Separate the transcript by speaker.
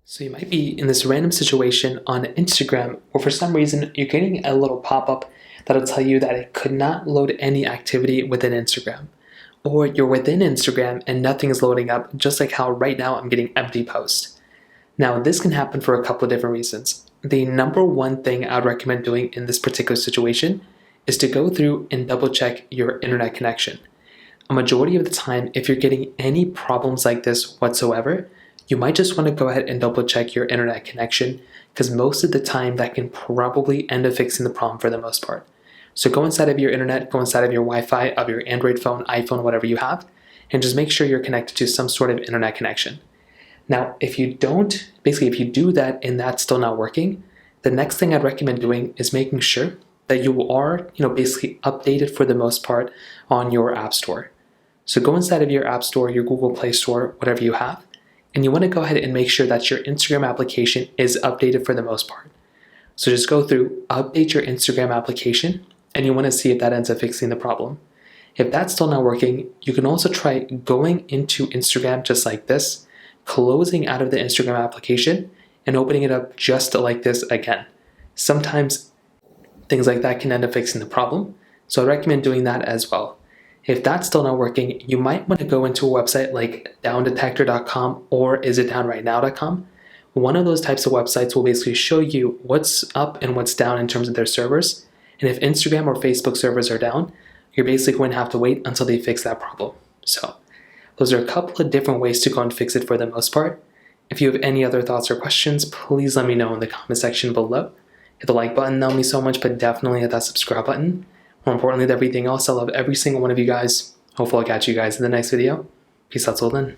Speaker 1: So you might be in this random situation on Instagram where for some reason you're getting a little pop-up that'll tell you that it could not load any activity within Instagram. Or you're within Instagram and nothing is loading up, just like how right now I'm getting empty posts. Now this can happen for a couple of different reasons. The number one thing I would recommend doing in this particular situation is to go through and double check your internet connection. A majority of the time, if you're getting any problems like this whatsoever, you might just want to go ahead and double check your internet connection because most of the time that can probably end up fixing the problem for the most part. So go inside of your internet, go inside of your Wi-Fi of your Android phone, iPhone, whatever you have, and just make sure you're connected to some sort of internet connection. Now, if you do that and that's still not working, the next thing I'd recommend doing is making sure that you are, basically updated for the most part on your app store. So go inside of your app store, your Google Play Store, whatever you have, and you want to go ahead and make sure that your Instagram application is updated for the most part. So just go through, update your Instagram application, and you want to see if that ends up fixing the problem. If that's still not working, you can also try going into Instagram just like this, closing out of the Instagram application, and opening it up just like this again. Sometimes things like that can end up fixing the problem, so I recommend doing that as well. If that's still not working, you might want to go into a website like downdetector.com or isitdownrightnow.com. One of those types of websites will basically show you what's up and what's down in terms of their servers. And if Instagram or Facebook servers are down, you're basically going to have to wait until they fix that problem. So those are a couple of different ways to go and fix it for the most part. If you have any other thoughts or questions, please let me know in the comment section below. Hit the like button, that would mean so much, but definitely hit that subscribe button. More importantly than everything else, I love every single one of you guys. Hopefully I'll catch you guys in the next video. Peace out till then.